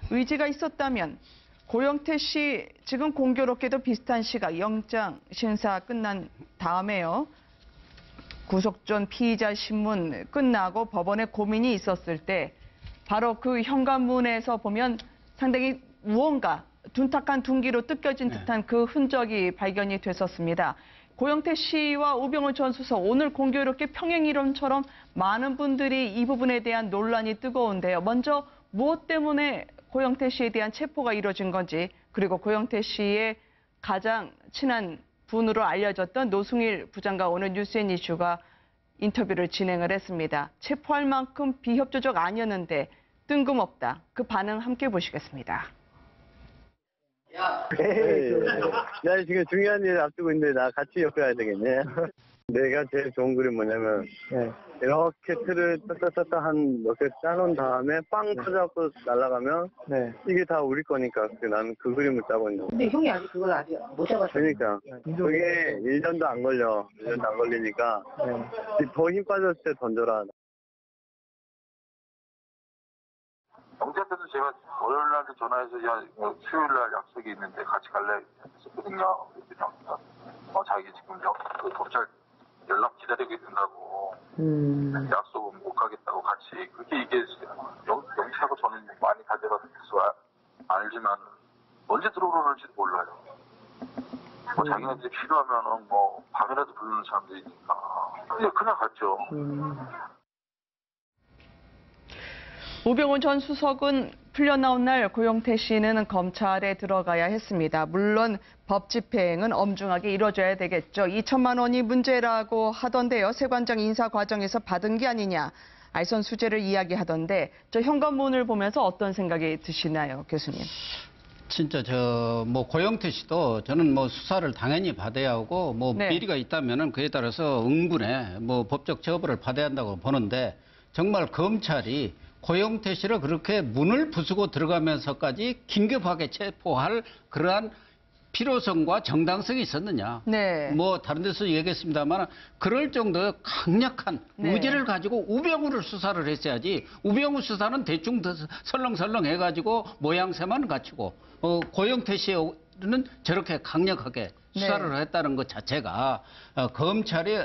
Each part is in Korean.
의지가 있었다면 고영태 씨 지금 공교롭게도 비슷한 시각 영장 심사 끝난 다음에요. 구속 전 피의자 신문 끝나고 법원에 고민이 있었을 때 바로 그 현관문에서 보면 상당히 무언가 둔탁한 둔기로 뜯겨진 듯한 그 흔적이 발견이 됐었습니다. 고영태 씨와 우병우 전 수석 오늘 공교롭게 평행 이론처럼 많은 분들이 이 부분에 대한 논란이 뜨거운데요. 먼저 무엇 때문에 고영태 씨에 대한 체포가 이루어진 건지, 그리고 고영태 씨의 가장 친한 분으로 알려졌던 노승일 부장과 오늘 뉴스앤 이슈가 인터뷰를 진행을 했습니다. 체포할 만큼 비협조적 아니었는데 뜬금없다. 그 반응 함께 보시겠습니다. 나 지금 중요한 일 앞두고 있는데 나 같이 옆에 야 되겠네. 내가 제일 좋은 그림 뭐냐면 이렇게 틀을 따따따따 한 몇 개 짜놓은 다음에 빵 터져갖고 날아가면 이게 다 우리 거니까 나는 그 그림을 짜고 있는 거야. 근데 형이 아직 그걸 아직 못 잡았어. 그러니까 그게 1년도 안 걸려. 1년도 안 걸리니까 더 힘 빠졌을 때 던져라. 영재한테도 제가 월요일 날도 전화해서 야 수요일 날 약속이 있는데 같이 갈래 했었거든요. 그랬더니 자기 지금 그 검찰 연락 기다리고 있다고 약속은 못 가겠다고 같이 그렇게 영재하고 저는 많이 가져가서 알지만 언제 들어오는지도 몰라요. 자기네들이 필요하면은 밤이라도 부르는 사람들이니까 그냥 갔죠. 우병우 전 수석은 풀려나온 날 고영태 씨는 검찰에 들어가야 했습니다. 물론 법 집행은 엄중하게 이루어져야 되겠죠. 2천만 원이 문제라고 하던데요. 세관장 인사 과정에서 받은 게 아니냐. 알선수재를 이야기하던데 저 현관문을 보면서 어떤 생각이 드시나요, 교수님? 진짜 고영태 씨도 저는 수사를 당연히 받아야 하고 비리가 있다면은 그에 따라서 응분에 법적 처벌을 받아야 한다고 보는데 정말 검찰이 고영태 씨를 그렇게 문을 부수고 들어가면서까지 긴급하게 체포할 그러한 필요성과 정당성이 있었느냐. 다른 데서 얘기했습니다만 그럴 정도의 강력한 의지를 가지고 우병우를 수사를 했어야지. 우병우 수사는 대충 설렁설렁 해가지고 모양새만 갖추고 고영태 씨는 저렇게 강력하게 수사를 했다는 것 자체가 검찰이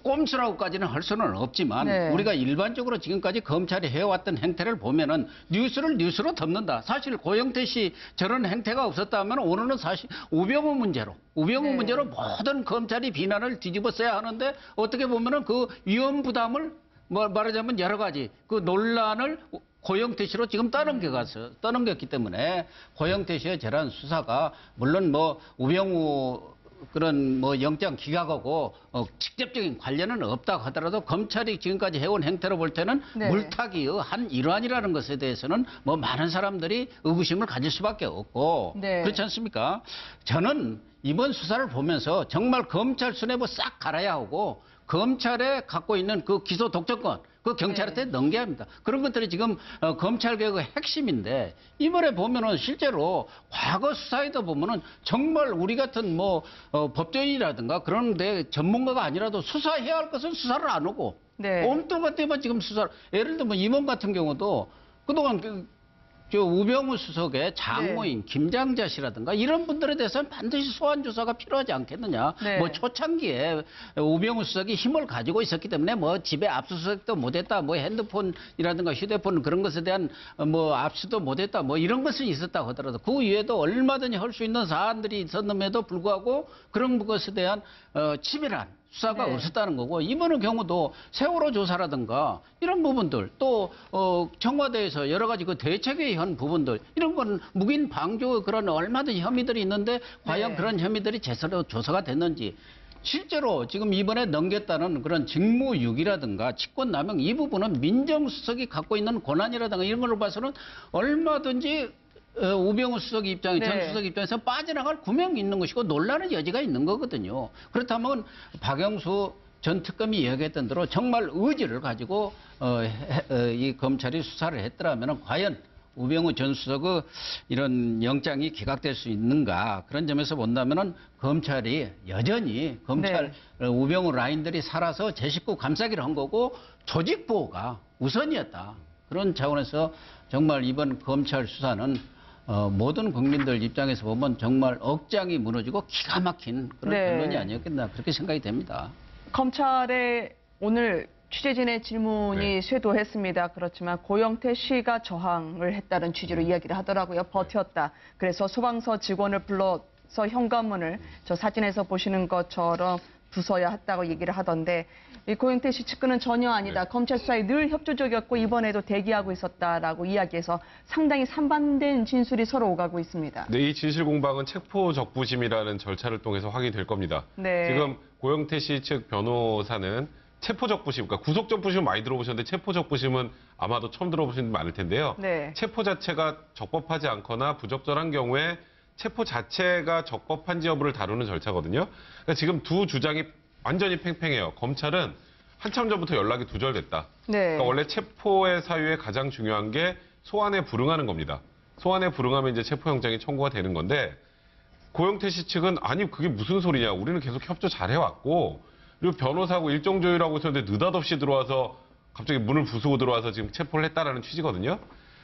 꼼수라고까지는 할 수는 없지만 우리가 일반적으로 지금까지 검찰이 해왔던 행태를 보면은 뉴스를 뉴스로 덮는다. 사실 고영태 씨 저런 행태가 없었다면 오늘은 사실 우병우 문제로 모든 검찰이 비난을 뒤집었어야 하는데 어떻게 보면은 그 위험 부담을 말하자면 여러 가지 그 논란을 고영태 씨로 지금 떠넘겼기 때문에 고영태 씨의 저런 수사가 물론 우병우 그런 영장 기각하고 직접적인 관련은 없다고 하더라도 검찰이 지금까지 해온 행태로 볼 때는 물타기의 한 일환이라는 것에 대해서는 많은 사람들이 의구심을 가질 수밖에 없고 그렇지 않습니까? 저는 이번 수사를 보면서 정말 검찰 수뇌부 싹 갈아야 하고 검찰에 갖고 있는 그 기소 독점권 그 경찰한테 넘겨야 합니다. 그런 것들이 지금 검찰개혁의 핵심인데 이번에 보면은 실제로 과거 수사에도 보면은 정말 우리 같은 법조인이라든가 그런 데 전문가가 아니라도 수사해야 할 것은 수사를 안 하고 엉뚱한 때만 지금 수사를 예를 들면 임원 같은 경우도 그동안 우병우 수석의 장모인 김장자 씨라든가 이런 분들에 대해서는 반드시 소환 조사가 필요하지 않겠느냐. 초창기에 우병우 수석이 힘을 가지고 있었기 때문에 집에 압수수색도 못했다. 핸드폰이라든가 휴대폰 그런 것에 대한 압수도 못했다. 이런 것은 있었다고 하더라도 그 이외에도 얼마든지 할 수 있는 사안들이 있었음에도 불구하고 그런 것에 대한 치밀한 수사가 없었다는 거고 이번의 경우도 세월호 조사라든가 이런 부분들 또 청와대에서 여러 가지 그 대책의 현 부분들 이런 건 묵인 방조 그런 얼마든지 혐의들이 있는데 과연 그런 혐의들이 제대로 조사가 됐는지 실제로 지금 이번에 넘겼다는 그런 직무유기라든가 직권남용 이 부분은 민정수석이 갖고 있는 권한이라든가 이런 걸로 봐서는 얼마든지 우병우 수석 입장에 전 수석 입장에서 빠져나갈 구멍이 있는 것이고 논란의 여지가 있는 거거든요. 그렇다면 박영수 전 특검이 이야기했던 대로 정말 의지를 가지고 이 검찰이 수사를 했더라면 과연 우병우 전 수석의 이런 영장이 기각될 수 있는가 그런 점에서 본다면은 검찰이 여전히 우병우 라인들이 살아서 제 식구 감싸기를 한 거고 조직 보호가 우선이었다. 그런 차원에서 정말 이번 검찰 수사는 모든 국민들 입장에서 보면 정말 억장이 무너지고 기가 막힌 그런 네. 결론이 아니었겠나 그렇게 생각이 됩니다. 검찰에 오늘 취재진의 질문이 네. 쇄도했습니다. 그렇지만 고영태 씨가 저항을 했다는 취지로 이야기를 하더라고요. 버텼다. 그래서 소방서 직원을 불러서 현관문을 저 사진에서 보시는 것처럼 부숴야 했다고 얘기를 하던데 이 고영태 씨 측근은 전혀 아니다. 네. 검찰 수사에 늘 협조적이었고 이번에도 대기하고 있었다라고 이야기해서 상당히 상반된 진술이 서로 오가고 있습니다. 네, 이 진실 공방은 체포 적부심이라는 절차를 통해서 확인될 겁니다. 네. 지금 고영태 씨 측 변호사는 체포 적부심, 그러니까 구속 적부심은 많이 들어보셨는데 체포 적부심은 아마도 처음 들어보신 분 많을 텐데요. 네. 체포 자체가 적법하지 않거나 부적절한 경우에 체포 자체가 적법한지 여부를 다루는 절차거든요. 그러니까 지금 두 주장이 완전히 팽팽해요. 검찰은 한참 전부터 연락이 두절됐다. 네. 그러니까 원래 체포의 사유에 가장 중요한 게 소환에 불응하는 겁니다. 소환에 불응하면 이제 체포영장이 청구가 되는 건데 고영태 씨 측은 아니 그게 무슨 소리냐. 우리는 계속 협조 잘 해왔고 그리고 변호사하고 일정 조율하고 있었는데 느닷없이 들어와서 갑자기 문을 부수고 들어와서 지금 체포를 했다라는 취지거든요.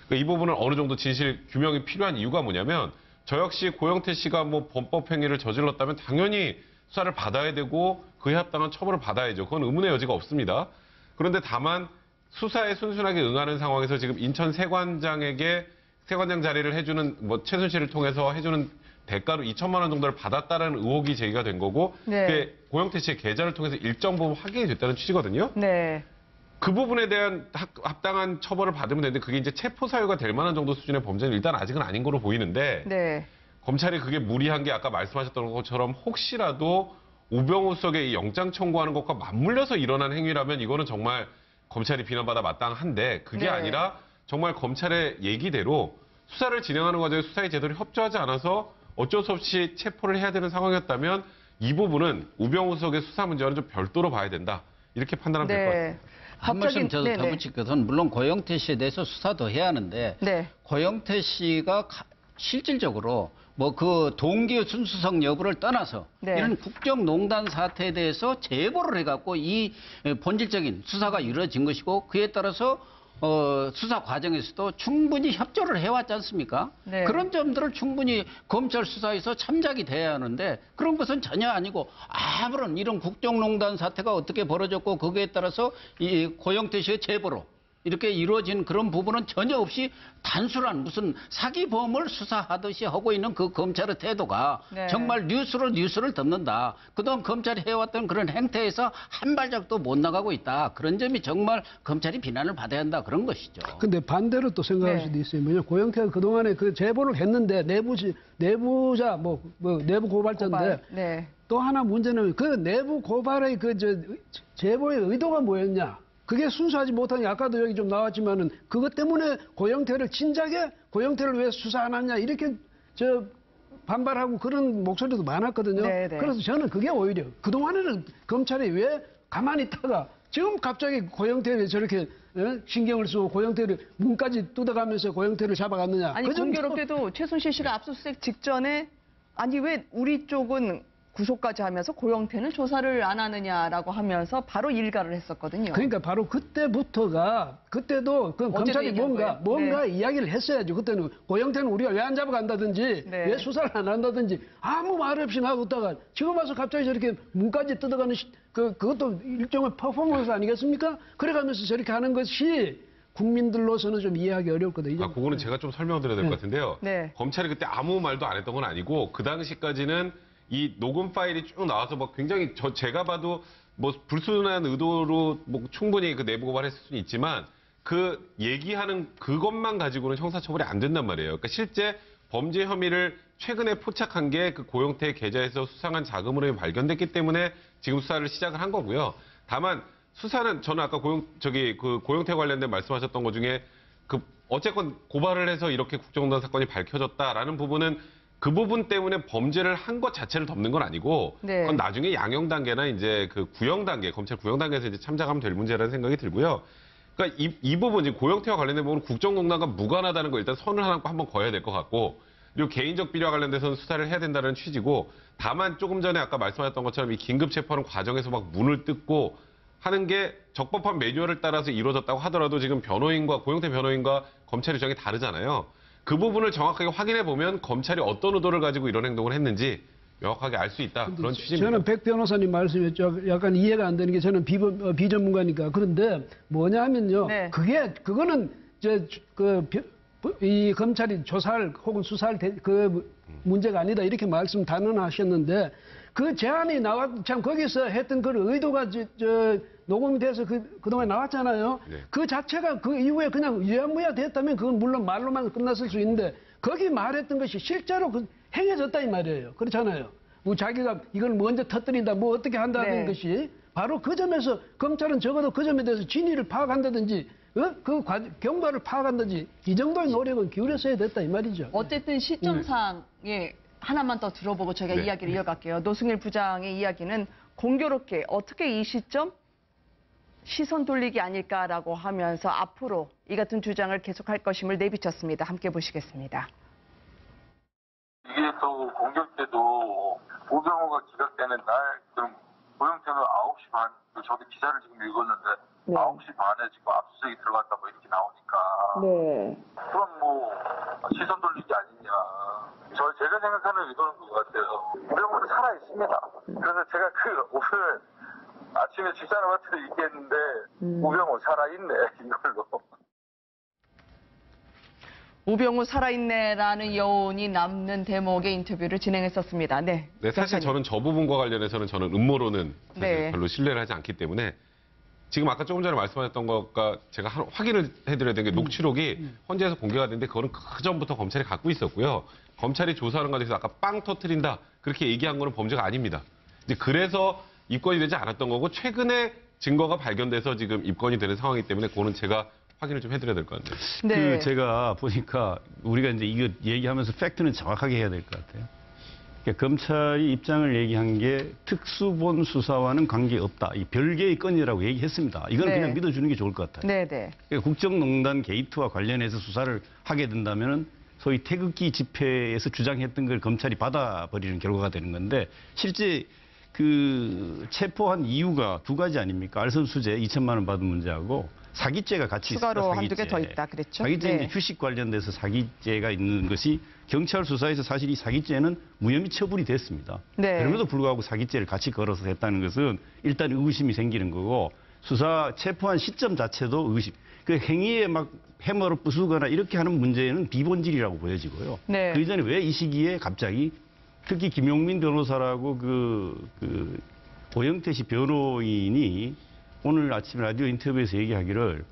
그러니까 이 부분은 어느 정도 진실 규명이 필요한 이유가 뭐냐면 저 역시 고영태 씨가 뭐 범법 행위를 저질렀다면 당연히 수사를 받아야 되고 그에 합당한 처벌을 받아야죠. 그건 의문의 여지가 없습니다. 그런데 다만 수사에 순순하게 응하는 상황에서 지금 인천 세관장에게 세관장 자리를 해주는 뭐 최순실을 통해서 해주는 대가로 2천만 원 정도를 받았다는 의혹이 제기가 된 거고 네. 그게 고영태 씨의 계좌를 통해서 일정 부분 확인이 됐다는 취지거든요. 네. 그 부분에 대한 합당한 처벌을 받으면 되는데 그게 이제 체포 사유가 될 만한 정도 수준의 범죄는 일단 아직은 아닌 거로 보이는데 네. 검찰이 그게 무리한 게 아까 말씀하셨던 것처럼 혹시라도 우병우 수석의 이 영장 청구하는 것과 맞물려서 일어난 행위라면 이거는 정말 검찰이 비난받아 마땅한데 그게 네. 아니라 정말 검찰의 얘기대로 수사를 진행하는 과정에 수사에 제대로 협조하지 않아서 어쩔 수 없이 체포를 해야 되는 상황이었다면 이 부분은 우병우 수석의 수사 문제와는 좀 별도로 봐야 된다. 이렇게 판단하면 될 것 같습니다. 한 말씀 저도 네네. 더 붙일 것은 물론 고영태 씨에 대해서 수사도 해야 하는데 네. 고영태 씨가 실질적으로 뭐 그 동기 순수성 여부를 떠나서 네. 이런 국정농단 사태에 대해서 제보를 해갖고 이 본질적인 수사가 이루어진 것이고 그에 따라서 수사 과정에서도 충분히 협조를 해왔지 않습니까? 네. 그런 점들을 충분히 검찰 수사에서 참작이 돼야 하는데 그런 것은 전혀 아니고 아무런 이런 국정농단 사태가 어떻게 벌어졌고 거기에 따라서 이 고영태 씨의 제보로 이렇게 이루어진 그런 부분은 전혀 없이 단순한 무슨 사기범을 수사하듯이 하고 있는 그 검찰의 태도가 네. 정말 뉴스를 덮는다. 그동안 검찰이 해왔던 그런 행태에서 한 발짝도 못 나가고 있다. 그런 점이 정말 검찰이 비난을 받아야 한다. 그런 것이죠. 근데 반대로 또 생각할 네. 수도 있어요. 뭐냐, 고영태가 그동안에 그 제보를 했는데 내부자 내부 고발자인데 고발. 네. 또 하나 문제는 그 내부 고발의 제보의 의도가 뭐였냐? 그게 순수하지 못하니 아까도 여기 좀 나왔지만은 그것 때문에 고영태를 진작에 고영태를 왜 수사 안 하냐 이렇게 반발하고 그런 목소리도 많았거든요. 네네. 그래서 저는 그게 오히려 그동안에는 검찰이 왜 가만히 있다가 지금 갑자기 고영태를 저렇게 신경을 쓰고 고영태를 문까지 뜯어가면서 고영태를 잡아갔느냐. 아니 그 점도 공교롭게도 최순실 씨가 압수수색 직전에 아니 왜 우리 쪽은 구속까지 하면서 고영태는 조사를 안 하느냐라고 하면서 바로 일가를 했었거든요. 그러니까 바로 그때도 그 검찰이 얘기한 거예요? 뭔가 이야기를 했어야죠. 그때는 고영태는 우리가 왜 안 잡아간다든지 네. 왜 수사를 안 한다든지 아무 말 없이 나갔다가 지금 와서 갑자기 저렇게 문까지 뜯어가는 그것도 일종의 퍼포먼스 아니겠습니까? 그래가면서 저렇게 하는 것이 국민들로서는 좀 이해하기 어렵거든요. 그거는 제가 좀 설명드려야 될 것 같은데요. 네. 검찰이 그때 아무 말도 안 했던 건 아니고 그 당시까지는 이 녹음 파일이 쭉 나와서 막 굉장히 제가 봐도 뭐 불순한 의도로 뭐 충분히 그 내부 고발했을 수는 있지만 그 얘기하는 그것만 가지고는 형사처벌이 안 된단 말이에요. 그러니까 실제 범죄 혐의를 최근에 포착한 게 그 고영태 계좌에서 수상한 자금 흐름이 발견됐기 때문에 지금 수사를 시작을 한 거고요. 다만 수사는 저는 아까 고영태 관련된 말씀하셨던 것 중에 어쨌건 고발을 해서 이렇게 국정농단 사건이 밝혀졌다라는 부분은 그 부분 때문에 범죄를 한 것 자체를 덮는 건 아니고 네. 그건 나중에 양형 단계나 이제 그 구형 단계, 검찰 구형 단계에서 이제 참작하면 될 문제라는 생각이 들고요. 그러니까 이 부분, 이제 고영태와 관련된 부분은 국정농단과 무관하다는 걸 일단 선을 하나 한번 그어야 될 것 같고, 그리고 개인적 비리와 관련돼서는 수사를 해야 된다는 취지고, 다만 조금 전에 아까 말씀하셨던 것처럼 이 긴급 체포하는 과정에서 막 문을 뜯고 하는 게 적법한 매뉴얼을 따라서 이루어졌다고 하더라도 지금 고영태 변호인과 검찰의 주장이 다르잖아요. 그 부분을 정확하게 확인해 보면 검찰이 어떤 의도를 가지고 이런 행동을 했는지 명확하게 알 수 있다. 그런 취지입니다. 저는 백 변호사님 말씀이 약간 이해가 안 되는 게 저는 비전문가니까. 그런데 뭐냐면요. 네. 그거는 이 검찰이 조사할 혹은 수사할 문제가 아니다 이렇게 말씀 단언하셨는데 그 제안이 참 거기서 했던 그 의도가 녹음이 돼서 그동안 나왔잖아요. 네. 그 자체가 그 이후에 그냥 유야무야 됐다면 그건 물론 말로만 끝났을 수 있는데 거기 말했던 것이 실제로 행해졌다 이 말이에요. 그렇잖아요. 뭐 자기가 이걸 먼저 터뜨린다 뭐 어떻게 한다는 네. 것이 바로 그 점에서 검찰은 적어도 그 점에 대해서 진위를 파악한다든지 경과를 파악한다든지 이 정도의 노력은 기울였어야 됐다 이 말이죠. 어쨌든 시점상에 하나만 더 들어보고 저희가 네. 이야기를 이어갈게요. 노승일 부장의 이야기는 공교롭게 어떻게 이 시점 시선 돌리기 아닐까라고 하면서 앞으로 이 같은 주장을 계속할 것임을 내비쳤습니다. 함께 보시겠습니다. 이게 또 공격 때도 우병우가 기각되는 날, 그럼 고영태는 9시 반, 저도 기사를 지금 읽었는데, 네. 9시 반에 지금 압수수색이 들어갔다 뭐 이렇게 나오니까. 네. 그럼 뭐, 시선 돌리기 아니냐. 제가 생각하는 의도는 그거 같아요. 우병우는 살아있습니다. 그래서 제가 오늘 아침에 지사람한테 얘기했는데, 우병우 살아있네, 이걸로. 우병우 살아있네라는 여운이 남는 대목의 인터뷰를 진행했었습니다. 네. 네, 사실 저는 저 부분과 관련해서는 저는 음모론은 사실 네. 별로 신뢰를 하지 않기 때문에 지금 아까 조금 전에 말씀하셨던 것과 제가 확인을 해드려야 되는 게 녹취록이 헌재에서 공개가 됐는데 그거는 그 전부터 검찰이 갖고 있었고요. 검찰이 조사하는 것에 대해서 아까 빵 터트린다 그렇게 얘기한 거는 범죄가 아닙니다. 이제 그래서 입건이 되지 않았던 거고 최근에 증거가 발견돼서 지금 입건이 되는 상황이기 때문에 그거는 제가 확인을 좀 해드려야 될 것 같네요. 네. 제가 보니까 우리가 이제 이거 얘기하면서 팩트는 정확하게 해야 될 것 같아요. 그러니까 검찰이 입장을 얘기한 게 특수본 수사와는 관계없다. 이 별개의 건이라고 얘기했습니다. 이건 네. 그냥 믿어주는 게 좋을 것 같아요. 네네. 그러니까 국정농단 게이트와 관련해서 수사를 하게 된다면은 소위 태극기 집회에서 주장했던 걸 검찰이 받아버리는 결과가 되는 건데 실제 그 체포한 이유가 두 가지 아닙니까? 알선수재 2천만 원 받은 문제하고 사기죄가 같이 있습니다. 추가로 한두 개 더 있다 그랬죠? 사기죄 네. 이제 주식 관련돼서 사기죄가 있는 것이 경찰 수사에서 사실 이 사기죄는 무혐의 처분이 됐습니다. 네. 그럼에도 불구하고 사기죄를 같이 걸어서 했다는 것은 일단 의구심이 생기는 거고 수사 체포한 시점 자체도 의구심. 그 행위에 막 해머를 부수거나 이렇게 하는 문제는 비본질이라고 보여지고요. 네. 그 이전에 왜 이 시기에 갑자기 특히 김용민 변호사라고 고영태 씨 변호인이 오늘 아침 라디오 인터뷰에서 얘기하기를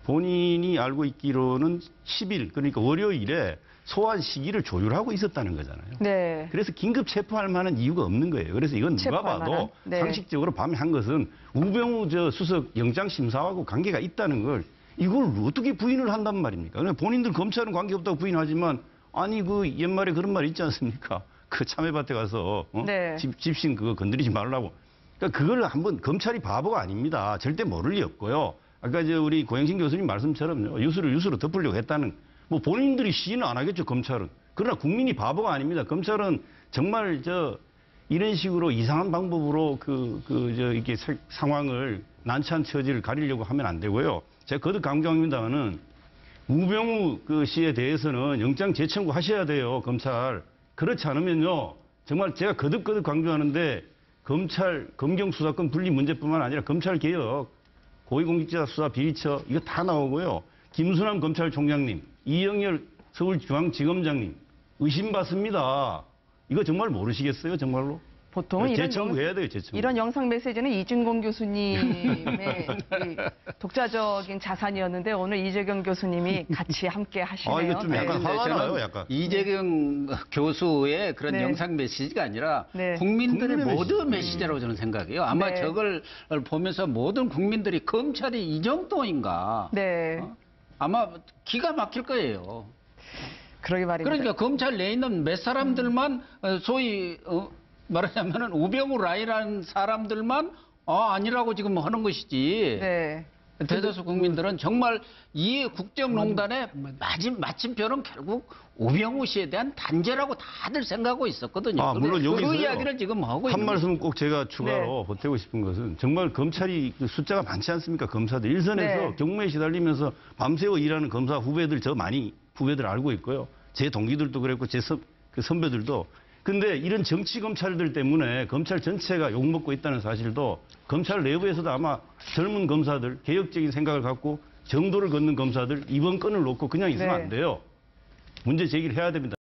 본인이 알고 있기로는 10일, 그러니까 월요일에 소환 시기를 조율하고 있었다는 거잖아요. 네. 그래서 긴급 체포할 만한 이유가 없는 거예요. 그래서 이건 누가 체포할 봐도 만한? 네. 상식적으로 밤에 한 것은 우병우 수석 영장심사하고 관계가 있다는 걸 이걸 어떻게 부인을 한단 말입니까? 그러니까 본인들 검찰은 관계없다고 부인하지만 아니 옛말에 그런 말 있지 않습니까? 그 참외밭에 가서 네. 집신 그거 건드리지 말라고. 그러니까 그걸 한번 검찰이 바보가 아닙니다. 절대 모를 리 없고요. 아까 우리 고영신 교수님 말씀처럼요. 유수로 덮으려고 했다는 뭐 본인들이 시인은 안 하겠죠. 검찰은. 그러나 국민이 바보가 아닙니다. 검찰은 정말 이런 식으로 이상한 방법으로 이렇게 상황을 난처한 처지를 가리려고 하면 안 되고요. 제가 거듭 강조합니다만은 우병우 씨에 대해서는 영장 재청구 하셔야 돼요. 검찰. 그렇지 않으면요. 정말 제가 거듭 강조하는데 검경 수사권 분리 문제뿐만 아니라 검찰 개혁, 고위공직자 수사 비리처 이거 다 나오고요. 김수남 검찰총장님, 이영렬 서울중앙지검장님 의심받습니다. 이거 정말 모르시겠어요, 정말로? 보통은 재청구해야 돼요, 재청구. 이런 영상 메시지는 이준공 교수님의 이 독자적인 자산이었는데 오늘 이재경 교수님이 같이 함께 하시네요. 이거 좀 약간 네. 화가 나요, 저는 약간. 이재경 교수의 그런 네. 영상 메시지가 아니라 네. 국민들의 국민의 모든 메시지라고 저는 생각해요. 아마 네. 저걸 보면서 모든 국민들이 검찰이 이 정도인가 네. 아마 기가 막힐 거예요. 그러게 말입니다. 그러니까 검찰 내에 있는 몇 사람들만 소위 말하자면은 우병우 라이라는 사람들만 아니라고 지금 하는 것이지. 네. 대다수 국민들은 정말 이 국정농단의 마침표는 결국 우병우 씨에 대한 단죄라고 다들 생각하고 있었거든요. 아, 물론 그 여기서요. 이야기를 지금 하고 한 있는 말씀은 꼭 제가 추가로 네. 보태고 싶은 것은 정말 검찰이 그 숫자가 많지 않습니까? 검사들. 일선에서 네. 경무에 시달리면서 밤새워 일하는 검사 후배들 저 많이 후배들 알고 있고요. 제 동기들도 그랬고 제 선배들도. 근데 이런 정치 검찰들 때문에 검찰 전체가 욕먹고 있다는 사실도 검찰 내부에서도 아마 젊은 검사들, 개혁적인 생각을 갖고 정도를 걷는 검사들 이번 건을 놓고 그냥 있으면 네. 안 돼요. 문제 제기를 해야 됩니다.